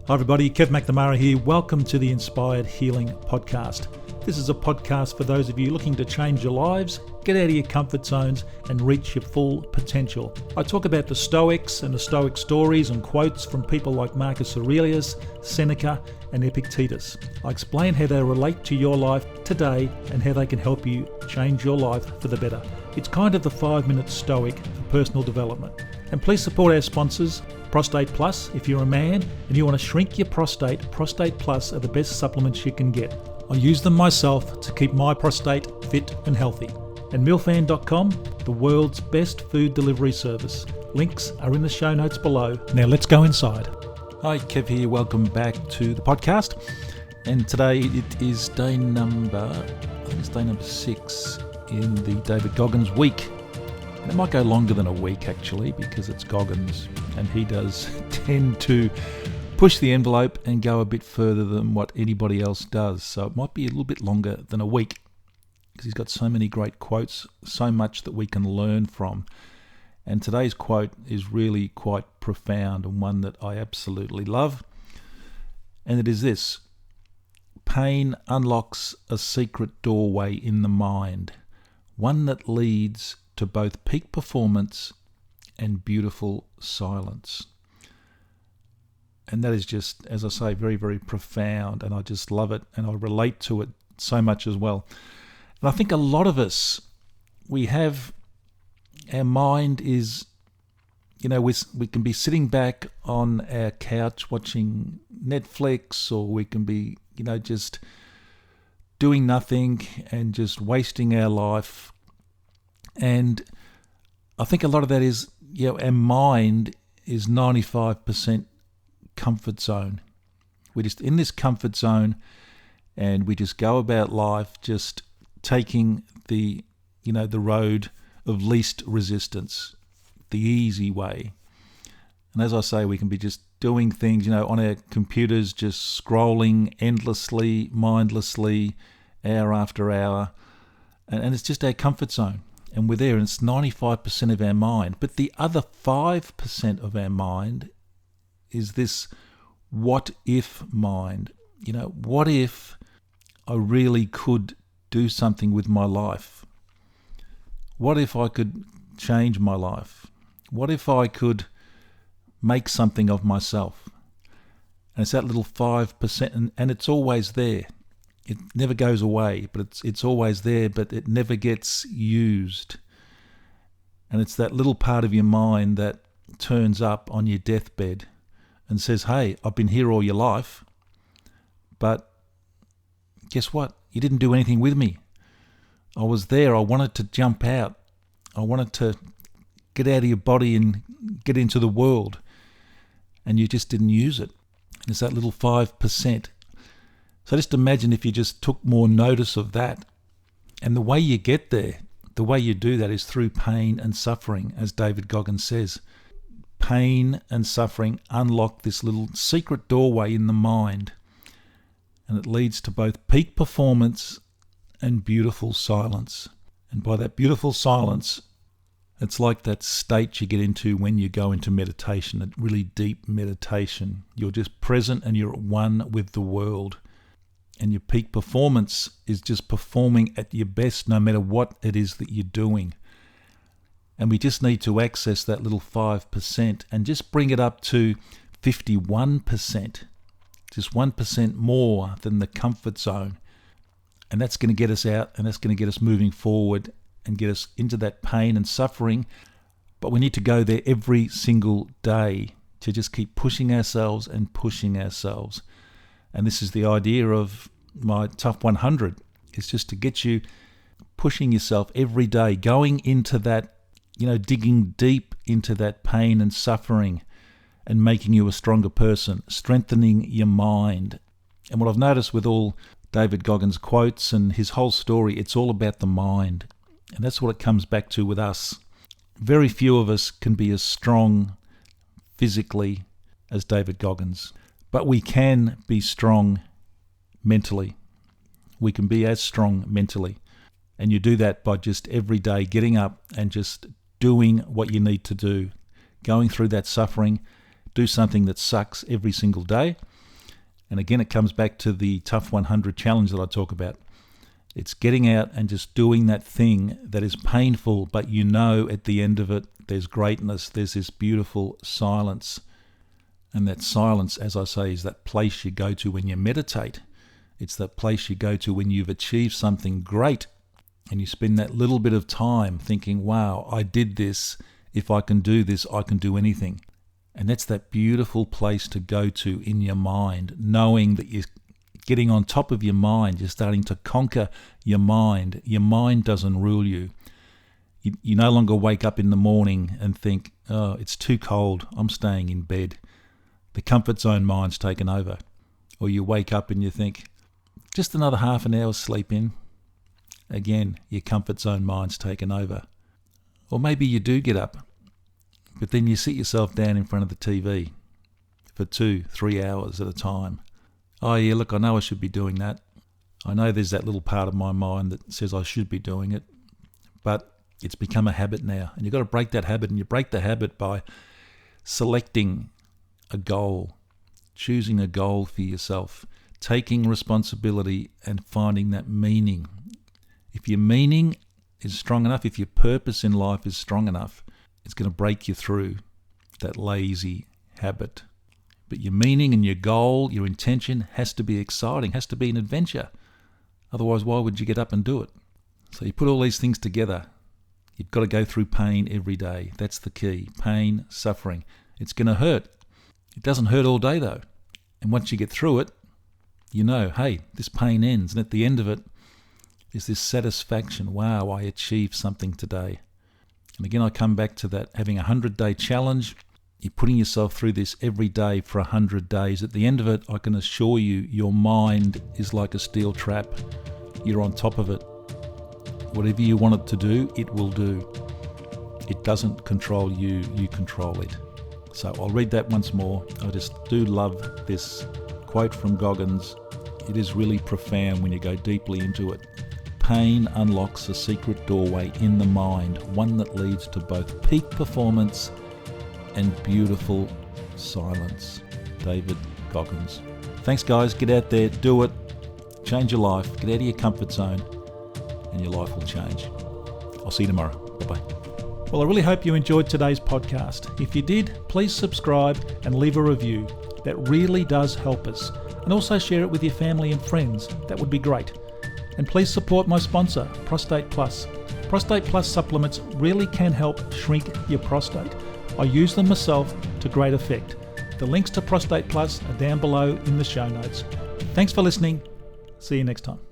Hi everybody, Kevin McNamara here. Welcome to the Inspired Healing Podcast. This is a podcast for those of you looking to change your lives, get out of your comfort zones and reach your full potential. I talk about the Stoics and the Stoic stories and quotes from people like Marcus Aurelius, Seneca and Epictetus. I explain how they relate to your life today and how they can help you change your life for the better. It's kind of the 5-minute Stoic for personal development. And please support our sponsors, Prostate Plus. If you're a man and you want to shrink your prostate, Prostate Plus are the best supplements you can get. I use them myself to keep my prostate fit and healthy. And milfan.com, the world's best food delivery service. Links are in the show notes below. Now let's go inside. Hi, Kev here. Welcome back to the podcast. And today it is day number 6 in the David Goggins week. And it might go longer than a week actually, because it's Goggins and he does tend to push the envelope and go a bit further than what anybody else does. So it might be a little bit longer than a week because he's got so many great quotes, so much that we can learn from. And today's quote is really quite profound and one that I absolutely love. And it is this: pain unlocks a secret doorway in the mind, one that leads to both peak performance and beautiful silence. And that is just, as I say, very, very profound, and I just love it, and I relate to it so much as well. And I think a lot of us, our mind is, we can be sitting back on our couch watching Netflix, or we can be, just doing nothing and just wasting our life. And I think a lot of that is, our mind is 95% comfort zone. We're just in this comfort zone and we just go about life just taking the road of least resistance, the easy way. And as I say, we can be just doing things, on our computers, just scrolling endlessly, mindlessly, hour after hour. And it's just our comfort zone. And we're there, and it's 95% of our mind. But the other 5% of our mind is this what if mind. What if I really could do something with my life? What if I could change my life? What if I could make something of myself? And it's that little 5%, and it's always there. It never goes away, but it's always there, but it never gets used. And it's that little part of your mind that turns up on your deathbed and says, hey, I've been here all your life, but guess what? You didn't do anything with me. I was there. I wanted to jump out. I wanted to get out of your body and get into the world. And you just didn't use it. And it's that little 5%. So just imagine if you just took more notice of that. And the way you get there, the way you do that is through pain and suffering, as David Goggins says. Pain and suffering unlock this little secret doorway in the mind. And it leads to both peak performance and beautiful silence. And by that beautiful silence, it's like that state you get into when you go into meditation, a really deep meditation. You're just present and you're at one with the world. And your peak performance is just performing at your best no matter what it is that you're doing. And we just need to access that little 5% and just bring it up to 51%. Just 1% more than the comfort zone. And that's going to get us out, and that's going to get us moving forward and get us into that pain and suffering. But we need to go there every single day to just keep pushing ourselves and pushing ourselves. And this is the idea of my Tough 100. It's just to get you pushing yourself every day, going into that, digging deep into that pain and suffering and making you a stronger person, strengthening your mind. And what I've noticed with all David Goggins' quotes and his whole story, it's all about the mind. And that's what it comes back to with us. Very few of us can be as strong physically as David Goggins. But we can be strong mentally. We can be as strong mentally. And you do that by just every day getting up and just doing what you need to do. Going through that suffering, do something that sucks every single day, And again, it comes back to the Tough 100 challenge that I talk about. It's getting out and just doing that thing that is painful, but you know at the end of it, there's greatness, there's this beautiful silence. And that silence, as I say, is that place you go to when you meditate. It's that place you go to when you've achieved something great, and you spend that little bit of time thinking, wow, I did this. If I can do this, I can do anything. And that's that beautiful place to go to in your mind, knowing that you're getting on top of your mind. You're starting to conquer your mind. Your mind doesn't rule you. You no longer wake up in the morning and think, oh, it's too cold, I'm staying in bed. The comfort zone mind's taken over. Or you wake up and you think, just another half an hour's sleep in. Again, your comfort zone mind's taken over. Or maybe you do get up, but then you sit yourself down in front of the TV for 2-3 hours at a time. Oh yeah, look, I know I should be doing that. I know there's that little part of my mind that says I should be doing it, but it's become a habit now. And you've got to break that habit, and you break the habit by selecting a goal, choosing a goal for yourself, taking responsibility and finding that meaning. If your meaning is strong enough, if your purpose in life is strong enough, it's going to break you through that lazy habit. But your meaning and your goal, your intention has to be exciting, has to be an adventure. Otherwise, why would you get up and do it? So you put all these things together. You've got to go through pain every day. That's the key. Pain, suffering. It's going to hurt. It doesn't hurt all day though. And once you get through it, you know, hey, this pain ends. And at the end of it is this satisfaction. Wow, I achieved something today. And again, I come back to that, having a 100-day challenge. You're putting yourself through this every day for 100 days. At the end of it, I can assure you, your mind is like a steel trap. You're on top of it. Whatever you want it to do, it will do. It doesn't control you, you control it. So I'll read that once more. I just do love this quote from Goggins. It is really profound when you go deeply into it. Pain unlocks a secret doorway in the mind, one that leads to both peak performance and beautiful silence. David Goggins. Thanks guys, get out there, do it, change your life, get out of your comfort zone, and your life will change. I'll see you tomorrow. Bye-bye. Well, I really hope you enjoyed today's podcast. If you did, please subscribe and leave a review. That really does help us. And also share it with your family and friends. That would be great. And please support my sponsor, Prostate Plus. Prostate Plus supplements really can help shrink your prostate. I use them myself to great effect. The links to Prostate Plus are down below in the show notes. Thanks for listening. See you next time.